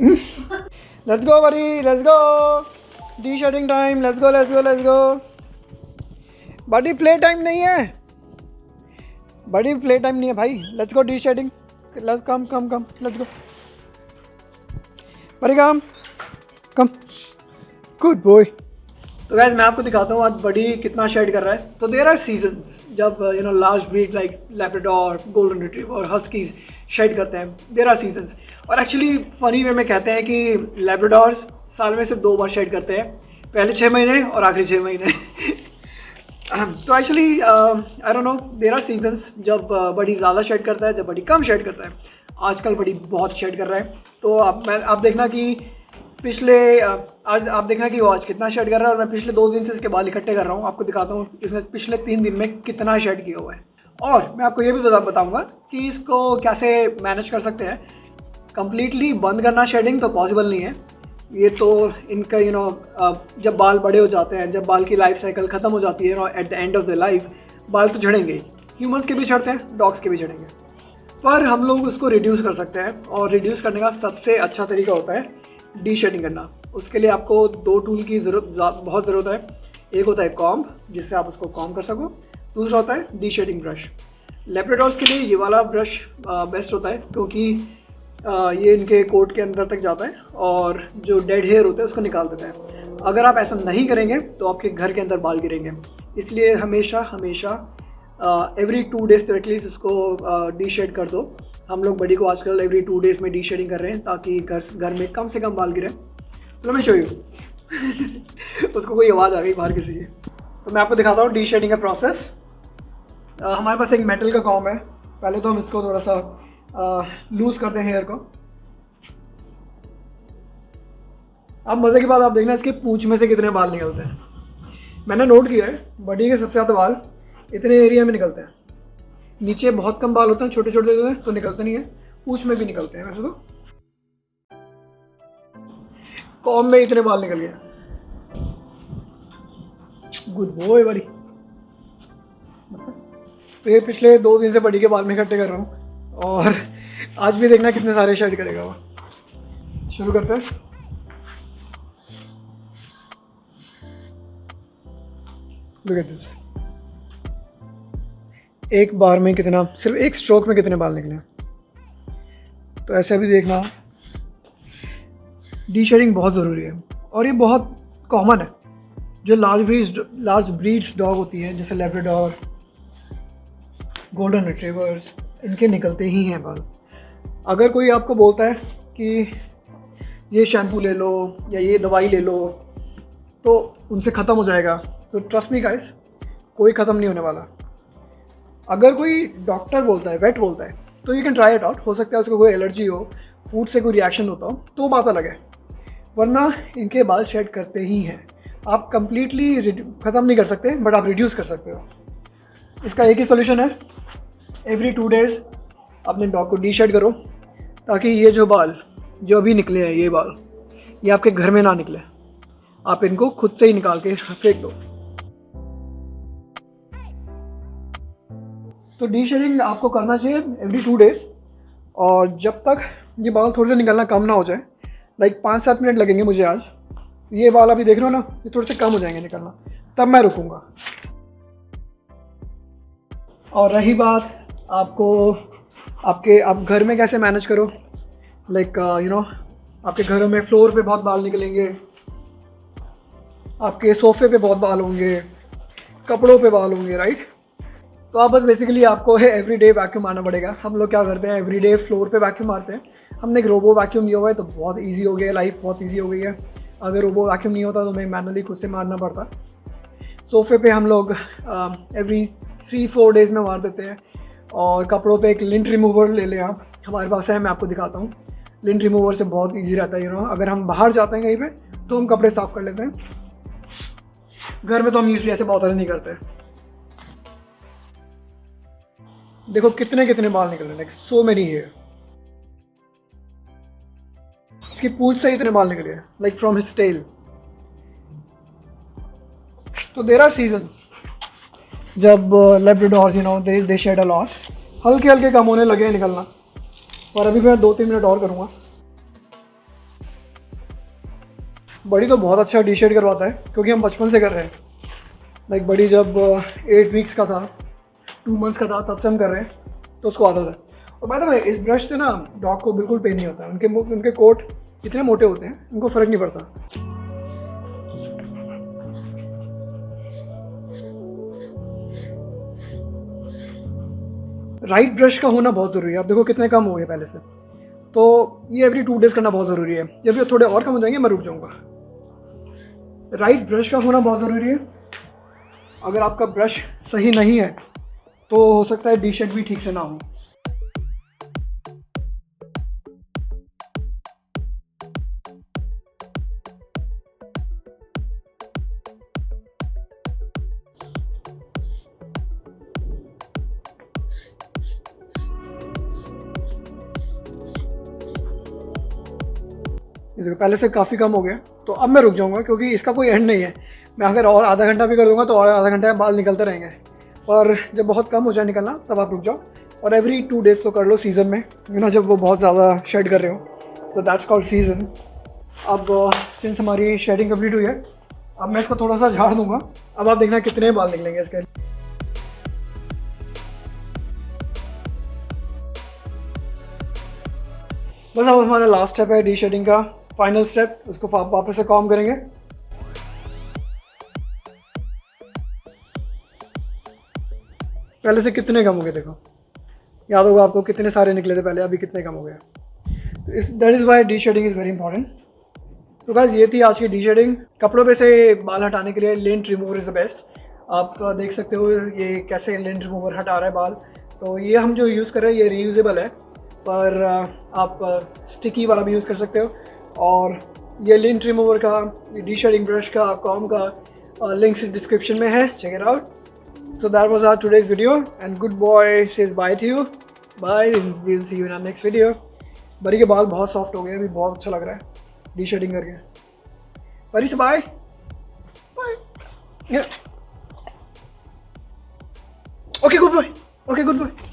Let's go बड़ी, let's go, D shirting time, let's go let's go let's go. बड़ी play time नहीं है, बड़ी प्ले टाइम नहीं है भाई। Let's go D shirting, let's come come come, let's go बड़ी, कम कम, गुड बॉय। तो गाइस मैं आपको दिखाता हूँ आज बड़ी कितना शेड कर रहा है। तो देयर आर सीजन्स जब large breed like Labrador, golden retriever, huskies shed करते हैं। देयर आर सीजन्स, और एक्चुअली फनी वे में कहते हैं कि लैब्राडोर्स साल में सिर्फ 2 बार शेड करते हैं, पहले 6 महीने और आखिरी 6 महीने। तो actually I don't know, there are seasons जब बड़ी ज़्यादा शेड करता है, जब बड़ी कम शेड करता है। आजकल बड़ी बहुत शेड कर रहा है। तो आप देखना कि आज आप देखना कि वो आज कितना शेड कर रहा है, और मैं पिछले 2 दिन से इसके बाल इकट्ठे कर रहा हूँ। आपको दिखाता हूँ इसने पिछले 3 दिन में कितना शेड किया हुआ है। और मैं आपको ये भी बताऊँगा कि इसको कैसे मैनेज कर सकते हैं। कम्प्लीटली बंद करना शेडिंग तो पॉसिबल नहीं है। ये तो इनका जब बाल बड़े हो जाते हैं, जब बाल की लाइफ साइकिल ख़त्म हो जाती है, at the end of the life बाल तो झड़ेंगे ही। ह्यूमन्स के भी झड़ते हैं, डॉग्स के भी झड़ेंगे, पर हम लोग उसको रिड्यूस कर सकते हैं। और रिड्यूस करने का सबसे अच्छा तरीका होता है डी शेडिंग करना। उसके लिए आपको 2 टूल की बहुत ज़रूरत है। एक होता है कॉम्ब, जिससे आप उसको कॉम्ब कर सको। दूसरा होता है डी शेडिंग ब्रश। लैब्राडोर्स के लिए ये वाला ब्रश बेस्ट होता है, क्योंकि ये इनके कोट के अंदर तक जाता है और जो डेड हेयर होता है उसको निकाल देता है। अगर आप ऐसा नहीं करेंगे तो आपके घर के अंदर बाल गिरेंगे। इसलिए हमेशा एवरी 2 डेज़ तो एटलीस्ट इसको डी शेड कर दो। हम लोग बड़ी को आजकल एवरी 2 डेज़ में डी शेडिंग कर रहे हैं, ताकि घर में कम से कम बाल गिरे। तो मैं शो यू उसको कोई आवाज़ आ गई बाहर किसी की। तो मैं आपको दिखाता हूँ डी शेडिंग का प्रोसेस। हमारे पास एक मेटल का कॉम्ब है। पहले तो हम इसको थोड़ा सा लूज़ करते हैं हेयर को। अब मज़े की बात आप देखना, इसके पूंछ में से कितने बाल निकलते हैं। मैंने नोट किया है बड़ी के सबसे ज़्यादा बाल इतने एरिया में निकलते हैं। नीचे बहुत कम बाल होते हैं, छोटे छोटे होते हैं तो निकलते नहीं है। पूंछ में भी निकलते हैं। वैसे तो कॉम्ब में इतने बाल निकल गए। गुड बॉय बड़ी। तो ये पिछले 2 दिन से बड़ी के बाल में इकट्ठे कर रहा हूँ, और आज भी देखना कितने सारे शेड करेगा वो। शुरू करते हैं। Look at this. एक बार में कितना, सिर्फ एक स्ट्रोक में कितने बाल निकले। तो ऐसे भी देखना, डी शेडिंग बहुत ज़रूरी है। और ये बहुत कॉमन है। जो लार्ज ब्रीड्स डॉग होती हैं, जैसे लैब्राडोर, गोल्डन रिट्रीवर्स, इनके निकलते ही हैं बाल। अगर कोई आपको बोलता है कि ये शैम्पू ले लो या ये दवाई ले लो तो उनसे ख़त्म हो जाएगा, तो ट्रस्ट मी गाइस, कोई ख़त्म नहीं होने वाला। अगर कोई डॉक्टर बोलता है, वेट बोलता है, तो you can try it out. हो सकता है उसको कोई एलर्जी हो, फूड से कोई रिएक्शन होता हो, तो बात अलग है। वरना इनके बाल शेड करते ही हैं। आप कंप्लीटली ख़त्म नहीं कर सकते, बट आप रिड्यूस कर सकते हो। इसका एक ही सोल्यूशन है, एवरी 2 डेज़ अपने डॉग को डी शेड करो, ताकि ये जो बाल जो अभी निकले हैं, ये बाल ये आपके घर में ना निकले। आप इनको खुद से ही निकाल के फेंक दो। तो डी शेडिंग आपको करना चाहिए एवरी 2 डेज़। और जब तक ये बाल थोड़े से निकलना कम ना हो जाए, लाइक 5-7 मिनट लगेंगे मुझे आज। ये बाल अभी देख रहे हो ना, ये थोड़े से कम हो जाएंगे निकलना, तब मैं रुकूंगा। और रही बात आपको आप घर में कैसे मैनेज करो, लाइक आपके घरों में फ्लोर पे बहुत बाल निकलेंगे, आपके सोफ़े पे बहुत बाल होंगे, कपड़ों पे बाल होंगे, राइट। तो आप बस बेसिकली आपको एवरीडे वैक्यूम मारना पड़ेगा। हम लोग क्या करते हैं, एवरीडे फ्लोर पे वैक्यूम मारते हैं। हमने एक रोबो वैक्यूम लिया हुआ है, तो बहुत इजी हो गया, लाइफ बहुत इजी हो गई है। अगर रोबो वैक्यूम नहीं होता तो हमें मैनुअली खुद से मारना पड़ता। सोफ़े पे हम लोग एवरी 3-4 डेज़ में मार देते हैं। और कपड़ों पे एक लिंट रिमूवर ले लें आप, हमारे पास है, मैं आपको दिखाता हूँ। लिंट रिमूवर से बहुत ईजी रहता है। अगर हम बाहर जाते हैं कहीं पे तो हम कपड़े साफ़ कर लेते हैं। घर में तो हम यूजली ऐसे बहुत नहीं करते। देखो कितने कितने बाल निकल रहे हैं, लाइक सो मेनी हेयर। इसकी पूंछ से इतने बाल निकले हैं, लाइक फ्रॉम हिज टेल। तो देयर आर सीजन्स जब लैब्राडोर्स दे शेड अ लॉट। हल्के हल्के कम होने लगे हैं निकलना, और अभी मैं 2-3 मिनट और करूँगा। बड़ी तो बहुत अच्छा डी शेड करवाता है क्योंकि हम बचपन से कर रहे हैं। लाइक बड़ी जब 8 वीक्स का था, 2 मंथ्स का था, तब से हम कर रहे हैं तो उसको आता था। और बाय द वे इस ब्रश से ना डॉग को बिल्कुल पेन नहीं होता है। उनके कोट इतने मोटे होते हैं, उनको फ़र्क नहीं पड़ता। राइट ब्रश का होना बहुत ज़रूरी है। आप देखो कितने कम हो गए पहले से, तो ये एवरी 2 डेज़ करना बहुत ज़रूरी है। जब ये थोड़े और कम हो जाएंगे मैं रुक जाऊँगा। राइट ब्रश का होना बहुत ज़रूरी है। अगर आपका ब्रश सही नहीं है तो हो सकता है डी शेड भी ठीक से ना हो। ये देखो पहले से काफ़ी कम हो गया, तो अब मैं रुक जाऊंगा क्योंकि इसका कोई एंड नहीं है। मैं अगर और आधा घंटा भी कर दूंगा तो और आधा घंटा बाल निकलते रहेंगे। और जब बहुत कम हो जाए निकलना तब आप रुक जाओ। और एवरी 2 डेज़ तो कर लो सीज़न में, जब वो बहुत ज़्यादा शेड कर रहे हो, तो दैट्स कॉल्ड सीज़न। अब सिंस हमारी शेडिंग कम्प्लीट हुई है, अब मैं इसको थोड़ा सा झाड़ दूंगा। अब आप देखना कितने बाल निकलेंगे इसके। बस अब हमारा लास्ट स्टेप है डी शेडिंग का, फाइनल स्टेप। उसको वापस से कॉम्ब करेंगे। पहले से कितने कम हो गए देखो, याद होगा आपको कितने सारे निकले थे पहले, अभी कितने कम हो गए। तो that is why deshedding is very important. तो गाइस ये थी आज की डी शेडिंग। कपड़ों पे से बाल हटाने के लिए lent remover is the best. आप देख सकते हो ये कैसे लेंट रिमूवर हटा रहा है बाल। तो ये हम जो यूज़ कर रहे हैं ये रीयूजेबल है, पर आप स्टिकी वाला भी यूज़ कर सकते हो। और ये लेंट रिमूवर का, ये डी शेडिंग ब्रश का, कॉम्ब का लिंक्स डिस्क्रिप्शन में है, check it out. So that was our today's video, and good boy says bye to you. Bye, we'll see you in our next video. बरी के बाल बहुत सॉफ्ट हो गए, अभी बहुत अच्छा लग रहा है डी शेडिंग करके। बरी से bye bye. Okay good boy, okay good boy.